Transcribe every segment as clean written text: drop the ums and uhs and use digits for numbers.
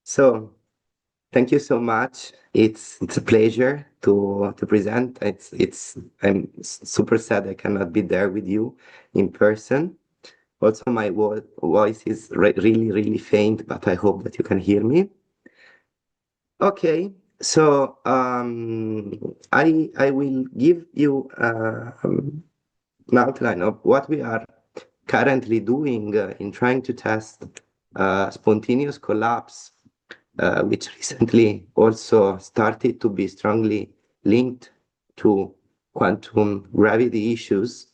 So thank you so much. It's a pleasure to present. I'm super sad I cannot be there with you in person. Also, my voice is really faint, but I hope that you can hear me. Okay, so I will give you an outline of what we are currently doing in trying to test spontaneous collapse, which recently also started to be strongly linked to quantum gravity issues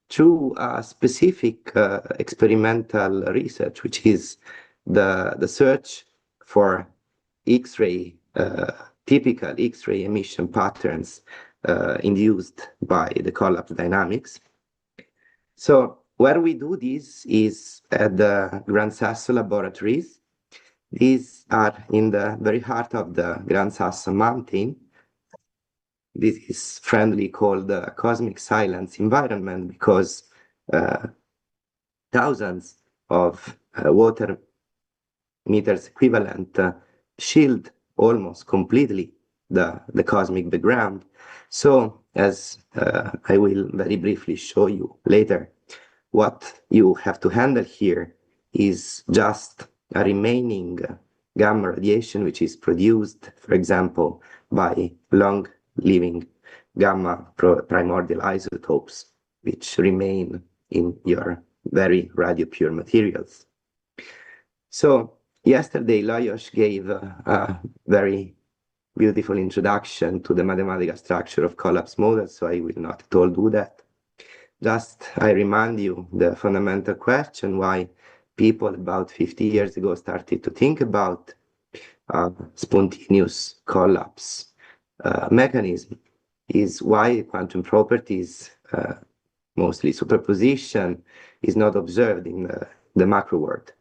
through specific experimental research, which is the search for X-ray, typical X-ray emission patterns induced by the collapse dynamics. So where we do this is at the Gran Sasso laboratories. These are in the very heart of the Gran Sasso mountain. This is friendly called the cosmic silence environment because thousands of water meters equivalent shield almost completely the cosmic background. So as I will very briefly show you later, what you have to handle here is just a remaining gamma radiation, which is produced, for example, by long-living gamma primordial isotopes, which remain in your very radio-pure materials. So yesterday, Lajos gave a very beautiful introduction to the mathematical structure of collapse models, so I will not at all do that. Just I remind you the fundamental question why people about 50 years ago started to think about spontaneous collapse mechanism is why quantum properties, mostly superposition, is not observed in the macro world.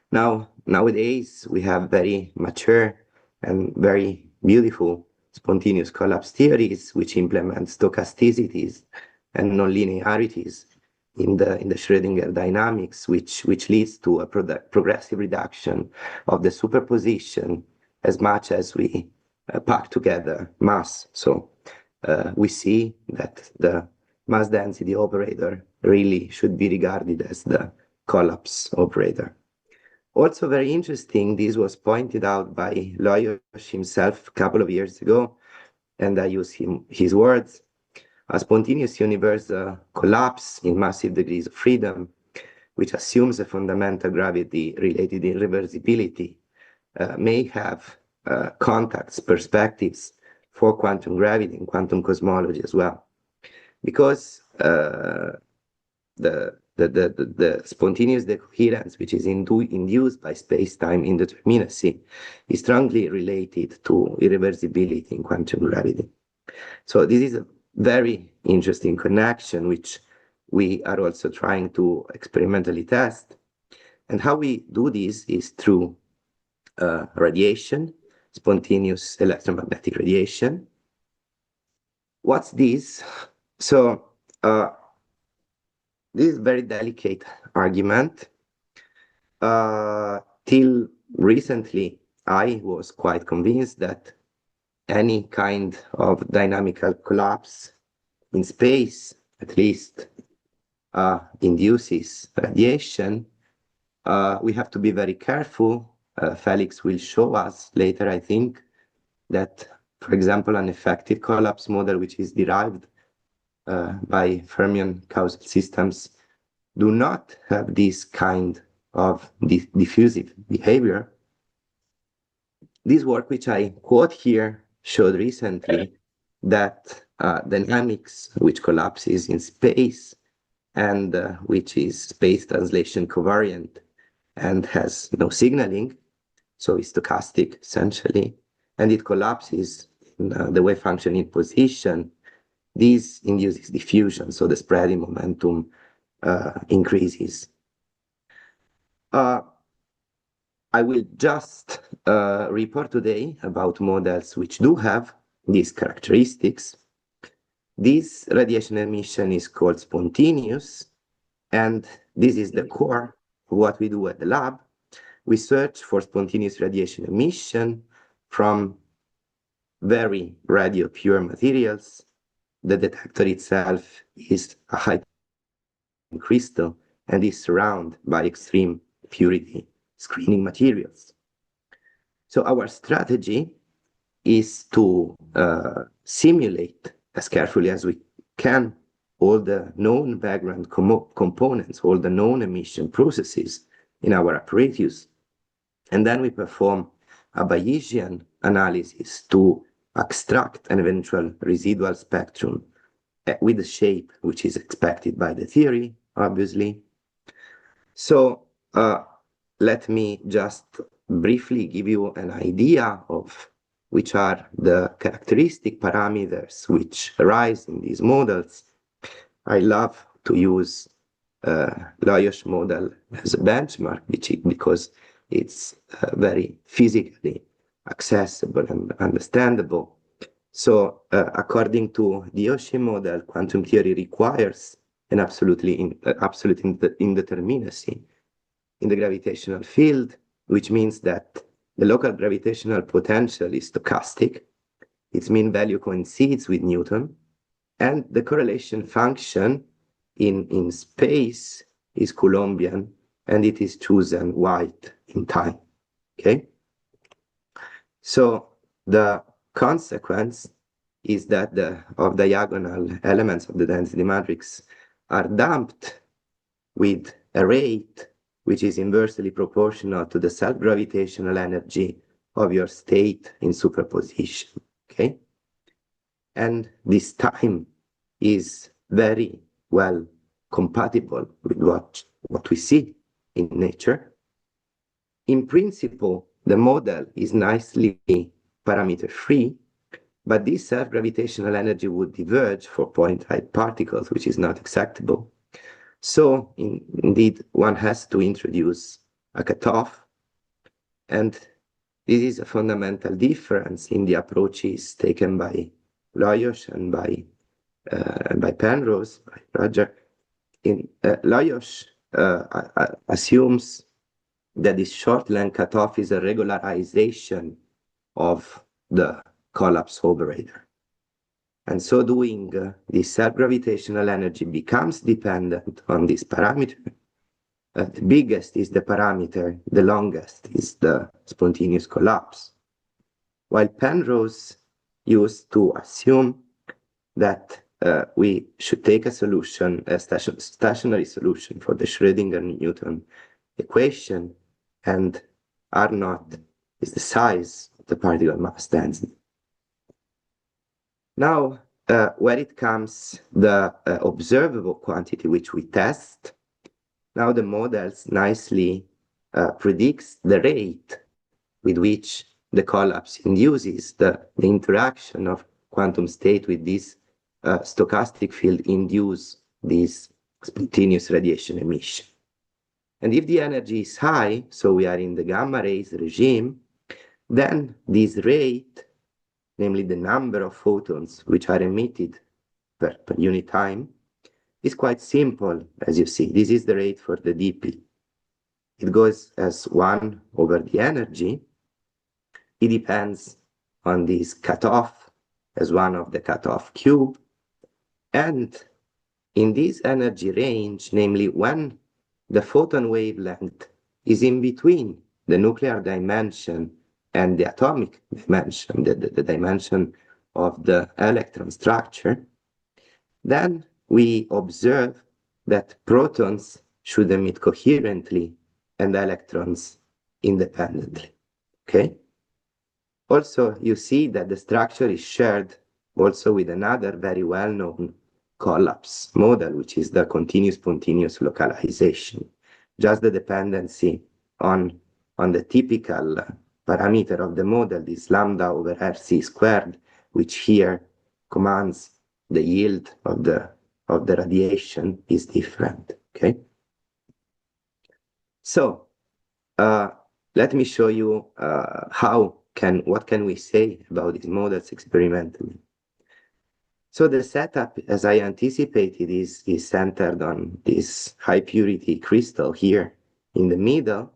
Now, nowadays, we have very mature and very beautiful spontaneous collapse theories which implement stochasticities and nonlinearities in the Schrödinger dynamics, which leads to a progressive reduction of the superposition as much as we pack together mass. So we see that the mass density operator really should be regarded as the collapse operator. Also very interesting, this was pointed out by Lajos himself a couple of years ago, and I use his words. A spontaneous universe collapse in massive degrees of freedom, which assumes a fundamental gravity-related irreversibility, may have contacts, perspectives for quantum gravity and quantum cosmology as well. Because the spontaneous decoherence, which is induced by space-time indeterminacy, is strongly related to irreversibility in quantum gravity. So this is a very interesting connection, which we are also trying to experimentally test. And how we do this is through radiation, spontaneous electromagnetic radiation. What's this? So this is a very delicate argument. Till recently, I was quite convinced that any kind of dynamical collapse in space, at least, induces radiation. We have to be very careful. Felix will show us later, I think, that, for example, an effective collapse model, which is derived by fermion causal systems, do not have this kind of diffusive behavior. This work, which I quote here, showed recently that dynamics which collapses in space and which is space translation covariant and has no signaling, so it's stochastic essentially, and it collapses in the wave function in position. This induces diffusion, so the spreading momentum increases. I will just report today about models which do have these characteristics. This radiation emission is called spontaneous, and this is the core of what we do at the lab. we search for spontaneous radiation emission from very radio pure materials. The detector itself is a high crystal and is surrounded by extreme purity screening materials. So our strategy is to simulate as carefully as we can all the known background components, all the known emission processes in our apparatus. And then we perform a Bayesian analysis to extract an eventual residual spectrum with the shape which is expected by the theory, obviously. So let me just briefly give you an idea of which are the characteristic parameters which arise in these models. I love to use Lajos model as a benchmark because it's very physically accessible and understandable. So according to the Yoshi model, quantum theory requires an absolute indeterminacy in the gravitational field, which means that the local gravitational potential is stochastic, its mean value coincides with Newton, and the correlation function in space is Coulombian, and it is chosen white in time, okay? So the consequence is that the off-diagonal elements of the density matrix are damped with a rate which is inversely proportional to the self-gravitational energy of your state in superposition, okay? And this time is very well compatible with what we see in nature. In principle, the model is nicely parameter-free, but this self-gravitational energy would diverge for point-height particles, which is not acceptable. So indeed, one has to introduce a cutoff, and this is a fundamental difference in the approaches taken by Lajos and by Penrose, by Roger. Lajos assumes that this short-length cutoff is a regularization of the collapse operator. And so doing, the self-gravitational energy becomes dependent on this parameter. The biggest is the parameter, the longest is the spontaneous collapse. While Penrose used to assume that we should take a solution, a stationary solution for the Schrödinger-Newton equation, and R0 is the size of the particle mass density. Now, where it comes the observable quantity which we test, now the models nicely predicts the rate with which the collapse induces the interaction of quantum state with this stochastic field induce this spontaneous radiation emission. And if the energy is high, so we are in the gamma rays regime, then this rate, namely the number of photons which are emitted per unit time, is quite simple, as you see. This is the rate for the dp. It goes as 1 over the energy. It depends on this cutoff as 1 of the cutoff cube. And in this energy range, namely when the photon wavelength is in between the nuclear dimension and the atomic dimension, the dimension of the electron structure, then we observe that protons should emit coherently and electrons independently, okay? Also, you see that the structure is shared also with another very well-known collapse model, which is the continuous spontaneous localization. Just the dependency on the typical parameter of the model, this lambda over rc squared, which here commands the yield of the radiation, is different, okay? So let me show you what can we say about these models experimentally. So the setup, as I anticipated, is centered on this high purity crystal here in the middle.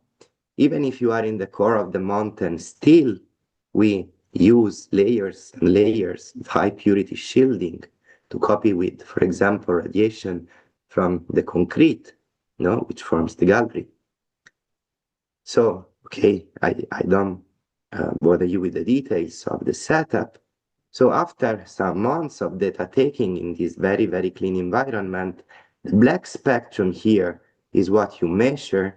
even if you are in the core of the mountain, still we use layers and layers of high purity shielding to copy with, for example, radiation from the concrete, which forms the gallery. So, okay, I don't bother you with the details of the setup. So after some months of data taking in this very, very clean environment, the black spectrum here is what you measure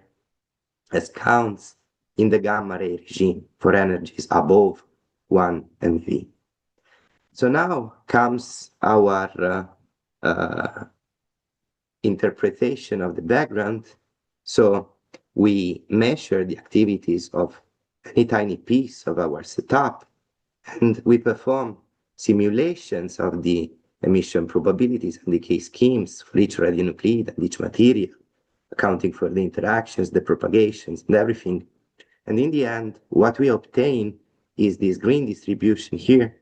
as counts in the gamma ray regime for energies above 1 MeV. So now comes our interpretation of the background. So we measure the activities of any tiny piece of our setup, and we perform simulations of the emission probabilities and decay schemes for each radionuclide and each material, accounting for the interactions, the propagations, and everything. And in the end, what we obtain is this green distribution here,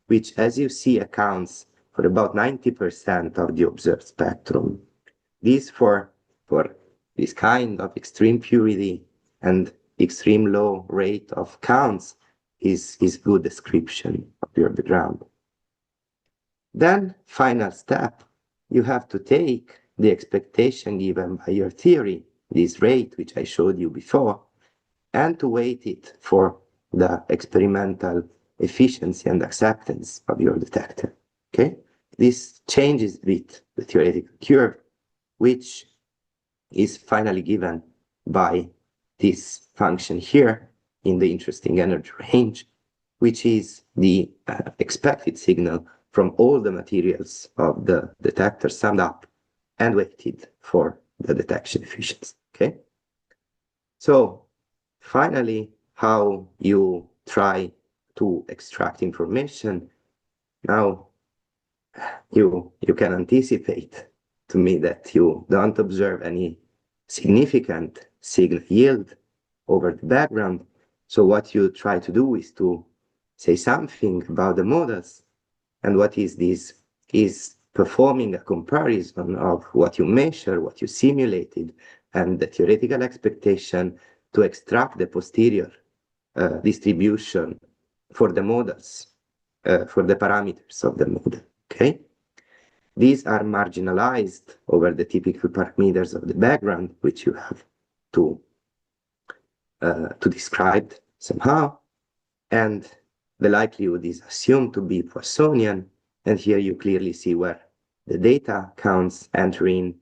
which, as you see, accounts for about 90% of the observed spectrum. This for this kind of extreme purity and extreme low rate of counts is good description of your background. Then, final step, you have to take the expectation given by your theory, this rate which I showed you before, and to weight it for the experimental efficiency and acceptance of your detector. Okay? This changes a bit the theoretical curve, which is finally given by this function here in the interesting energy range, which is the expected signal from all the materials of the detector summed up and weighted for the detection efficiency. Okay? So finally, how you try to extract information. Now you can anticipate to me that you don't observe any significant signal yield over the background. So what you try to do is to say something about the models, and what is this is performing a comparison of what you measure, what you simulated, and the theoretical expectation to extract the posterior distribution for the models, for the parameters of the model, okay? These are marginalized over the typical parameters of the background, which you have to describe somehow, and the likelihood is assumed to be Poissonian, and here you clearly see where the data counts enter in,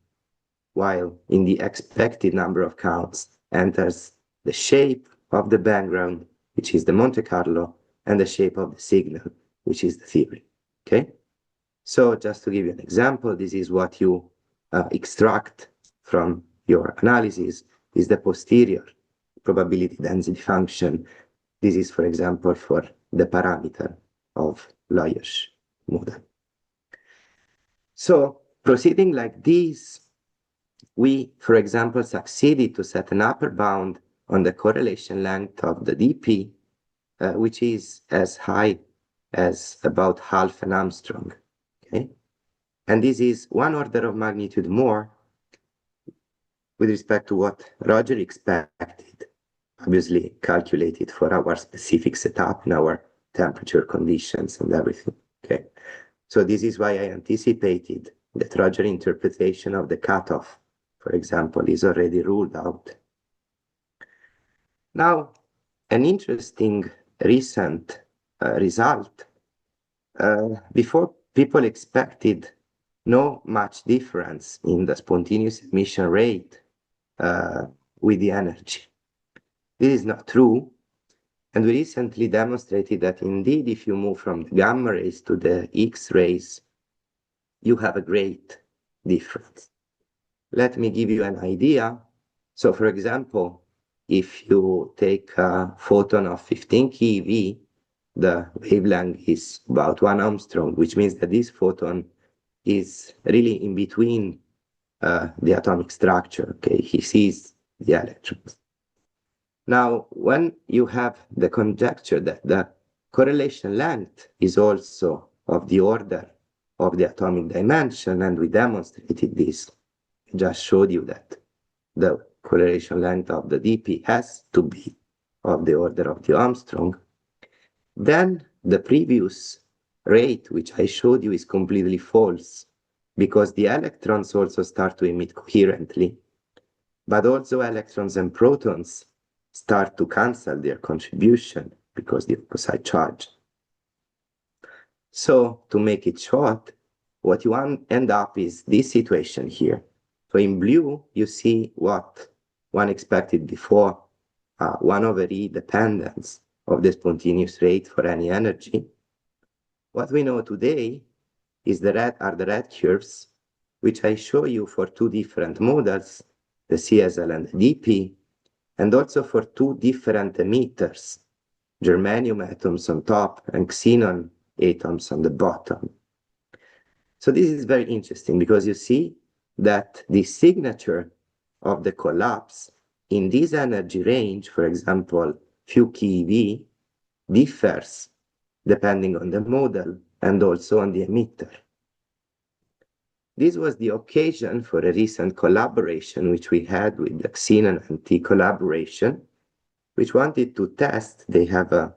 while in the expected number of counts enters the shape of the background, which is the Monte Carlo, and the shape of the signal, which is the theory, okay? So just to give you an example, this is what you extract from your analysis, is the posterior probability density function. This is, for example, for the parameter of Lawyer's model. So proceeding like this, we, for example, succeeded to set an upper bound on the correlation length of the DP, which is as high as about half an Armstrong. Okay? And this is 1 order of magnitude more with respect to what Roger expected, obviously calculated for our specific setup and our temperature conditions and everything. Okay, so this is why I anticipated that Roger interpretation of the cutoff, for example, is already ruled out. Now, an interesting recent result. Before, people expected no much difference in the spontaneous emission rate with the energy. This is not true, and we recently demonstrated that indeed, if you move from the gamma rays to the X-rays, you have a great difference. Let me give you an idea. So, for example, if you take a photon of 15 keV, the wavelength is about 1 Armstrong, which means that this photon is really in between the atomic structure. Okay, he sees the electrons. Now, when you have the conjecture that the correlation length is also of the order of the atomic dimension, and we demonstrated this, I just showed you that the correlation length of the dp has to be of the order of the Armstrong, then the previous rate, which I showed you, is completely false, because the electrons also start to emit coherently, but also electrons and protons start to cancel their contribution because the opposite charge. So to make it short, what you end up is this situation here. So in blue, you see what one expected before, 1/E dependence of the spontaneous rate for any energy. What we know today is the red curves, which I show you for two different models, the CSL and the DP, and also for two different emitters, germanium atoms on top and xenon atoms on the bottom. So this is very interesting because you see that the signature of the collapse in this energy range, for example, few keV, differs depending on the model and also on the emitter. This was the occasion for a recent collaboration which we had with the Xenon and T collaboration, which wanted to test. They have a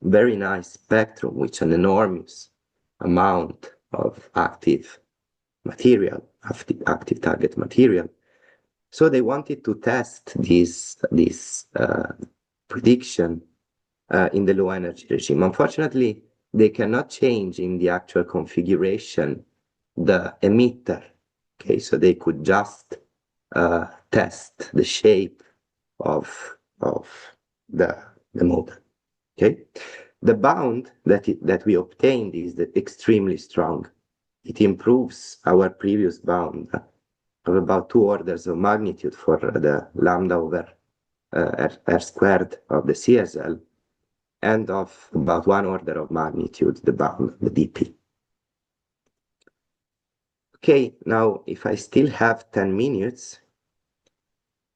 very nice spectrum, which an enormous amount of active material, active target material. So they wanted to test this prediction in the low energy regime. Unfortunately, they cannot change in the actual configuration the emitter. Okay, so they could just test the shape of the model. Okay, the bound that we obtained is extremely strong. It improves our previous bound of about 2 orders of magnitude for the lambda over r squared of the CSL, and of about 1 order of magnitude the bound of the DP. Okay, now if I still have 10 minutes,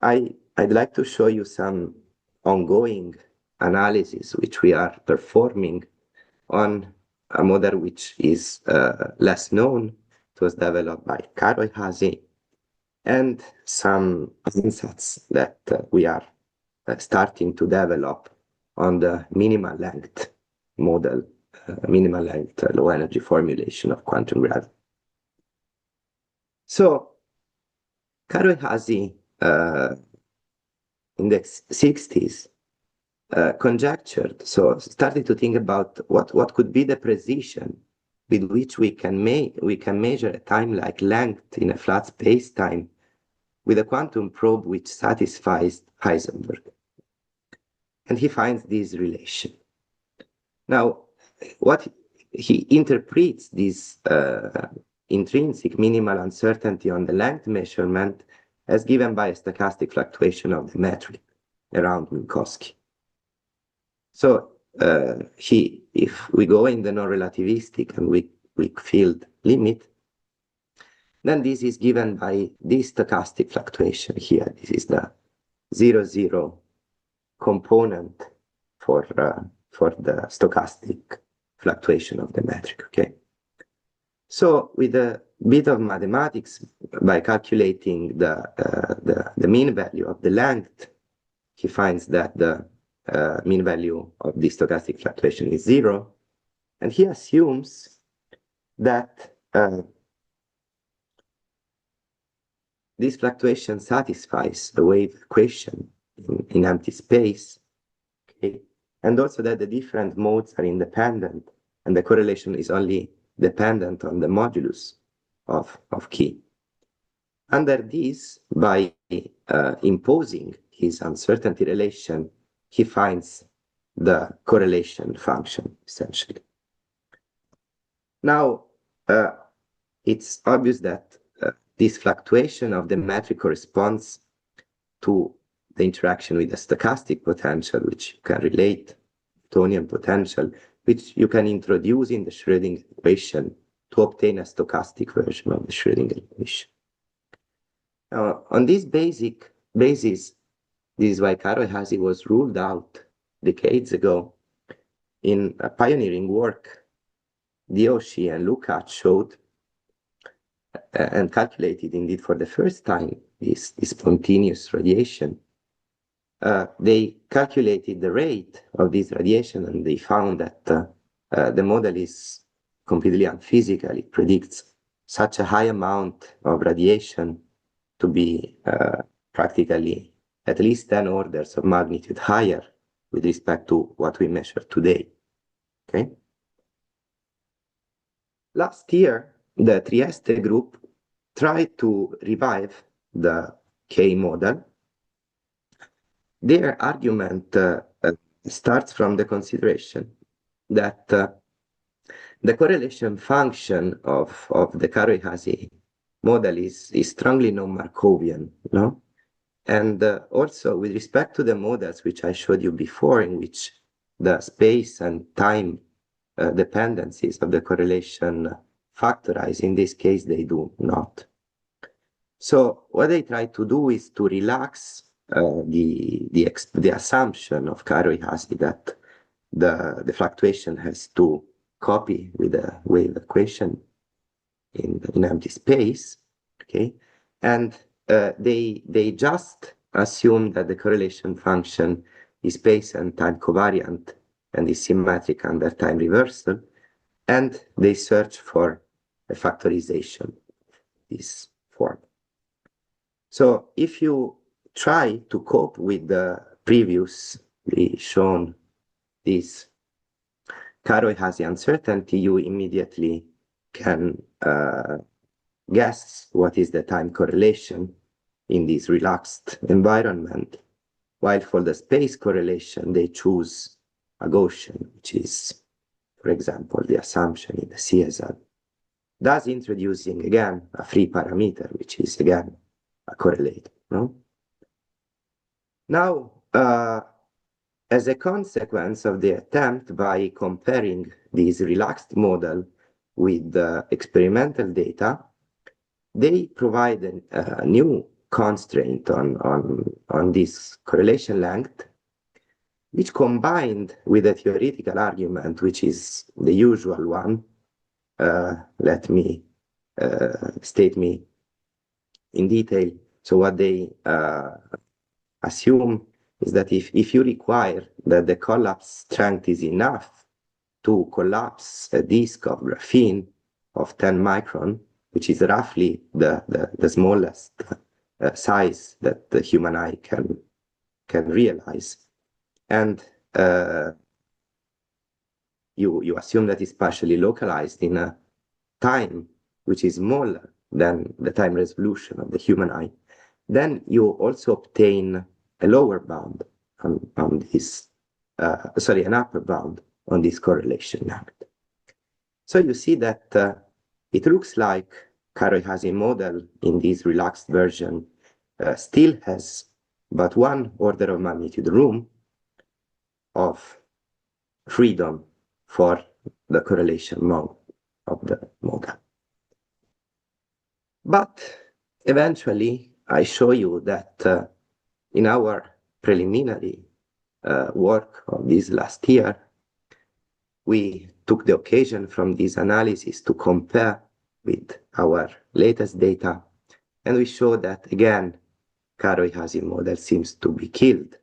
I'd like to show you some ongoing analysis which we are performing on a model which is less known. It was developed by Karo Hazy, and some insights that we are starting to develop on the minimal length model, minimal length low energy formulation of quantum gravity. So Karo Hazy in the 60s conjectured, so started to think about what could be the precision with which we can measure a time-like length in a flat space-time with a quantum probe which satisfies Heisenberg. And he finds this relation. Now, what he interprets this intrinsic minimal uncertainty on the length measurement as given by a stochastic fluctuation of the metric around Minkowski. So if we go in the non-relativistic and weak field limit, then this is given by this stochastic fluctuation here. This is the 0,0 component for the stochastic fluctuation of the metric. Okay. So with a bit of mathematics, by calculating the mean value of the length, he finds that the mean value of the stochastic fluctuation is 0, and he assumes that this fluctuation satisfies the wave equation in empty space, okay? And also that the different modes are independent, and the correlation is only dependent on the modulus of key. Under this, by imposing his uncertainty relation, he finds the correlation function, essentially. Now, it's obvious that this fluctuation of the metric corresponds to the interaction with the stochastic potential, which you can relate, Newtonian potential, which you can introduce in the Schrödinger equation to obtain a stochastic version of the Schrödinger equation. Now, on this basis, this is why Karo Hazy was ruled out decades ago. In a pioneering work, Dioshi and Lukács showed and calculated indeed for the first time this spontaneous radiation, they calculated the rate of this radiation, and they found that the model is completely unphysical. It predicts such a high amount of radiation to be practically at least 10 orders of magnitude higher with respect to what we measure today. Okay. Last year, the Trieste group tried to revive the K model. Their argument starts from the consideration that the correlation function of the Karoly-Hazy model is strongly non-Markovian, no? And also with respect to the models which I showed you before, in which the space and time dependencies of the correlation factorize, in this case they do not. So what they try to do is to relax the assumption of Karoly-Hazy that the fluctuation has to copy with a wave equation in empty space, okay? And they just assume that the correlation function is space and time covariant and is symmetric under time reversal, and they search for a factorization of this form. So if you try to cope with the previously shown this Karoly-Hazy uncertainty, you immediately can guess what is the time correlation in this relaxed environment, while for the space correlation, they choose a Gaussian, which is, for example, the assumption in the CSL, thus introducing again a free parameter, which is again a correlator. No? Now, as a consequence of the attempt by comparing this relaxed model with the experimental data, they provide a new constraint on this correlation length, which combined with a theoretical argument, which is the usual one, let me state me in detail. So what they assume is that if you require that the collapse strength is enough to collapse a disk of graphene of 10 micron, which is roughly the smallest size that the human eye can realize, and you assume that it's partially localized in a time which is smaller than the time resolution of the human eye, then you also obtain a lower bound on this, an upper bound on this correlation length. So you see that it looks like Karoly-Hazy model in this relaxed version still has but one order of magnitude room of freedom for the correlation mode of the model. But eventually, I show you that in our preliminary work of this last year, we took the occasion from this analysis to compare with our latest data, and we showed that, again, Karoly-Hazy model seems to be killed.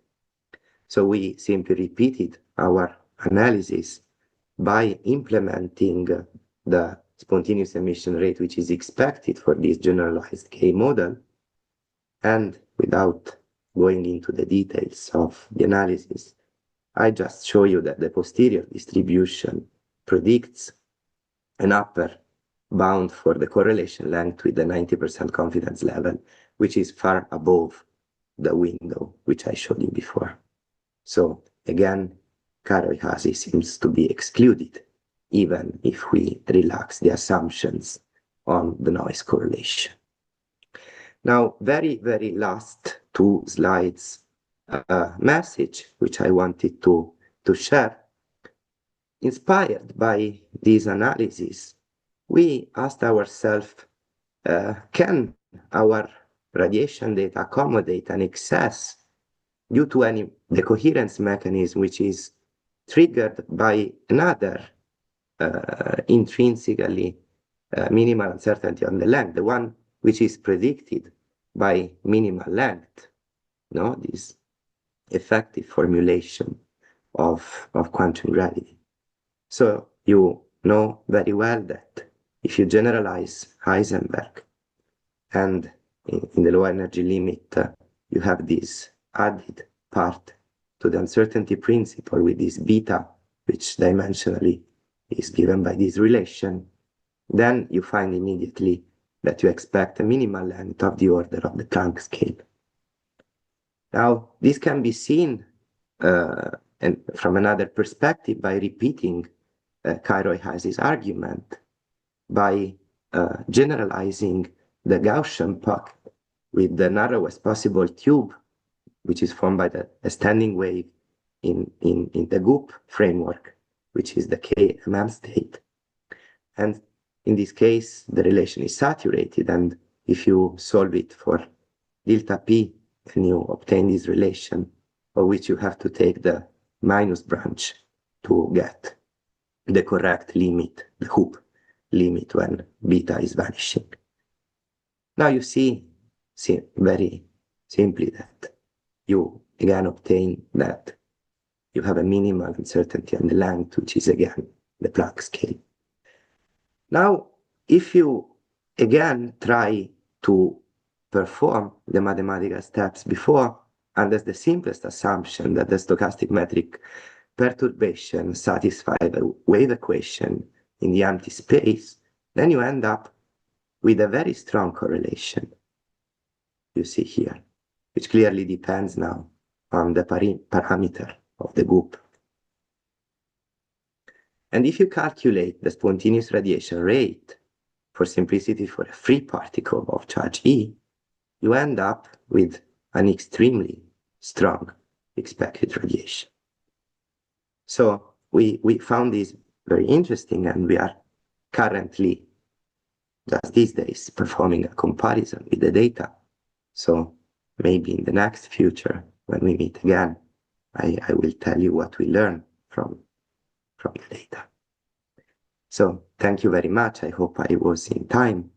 So we simply repeated our analysis by implementing the spontaneous emission rate, which is expected for this generalized K model. And without going into the details of the analysis, I just show you that the posterior distribution predicts an upper bound for the correlation length with the 90% confidence level, which is far above the window which I showed you before. So again, Karoly-Hazy seems to be excluded, even if we relax the assumptions on the noise correlation. Now, very, very last two slides message, which I wanted to share. Inspired by this analysis, we asked ourselves, can our radiation data accommodate an excess due to any decoherence mechanism which is triggered by another intrinsically minimal uncertainty on the length, the one which is predicted by minimal length, this effective formulation of quantum gravity. So you know very well that if you generalize Heisenberg and in the low energy limit, you have this added part to the uncertainty principle with this beta, which dimensionally is given by this relation, then you find immediately that you expect a minimal length of the order of the Planck scale. Now, this can be seen and from another perspective by repeating Cairo-Hayes' argument by generalizing the Gaussian pocket with the narrowest possible tube, which is formed by a standing wave in the Goop framework, which is the KMM state. And in this case, the relation is saturated, and if you solve it for delta p, then you obtain this relation, of which you have to take the minus branch to get the correct limit, the hoop limit when beta is vanishing. Now you see very simply that you again obtain that you have a minimal uncertainty on the length, which is again the Planck scale. Now, if you again try to perform the mathematical steps before, under the simplest assumption that the stochastic metric perturbation satisfies the wave equation in the empty space, then you end up with a very strong correlation, you see here, which clearly depends now on the parameter of the Goop. And if you calculate the spontaneous radiation rate, for simplicity for a free particle of charge E, you end up with an extremely strong expected radiation. So we found this very interesting, and we are currently, just these days, performing a comparison with the data. So maybe in the next future, when we meet again, I will tell you what we learned from the data. So thank you very much. I hope I was in time.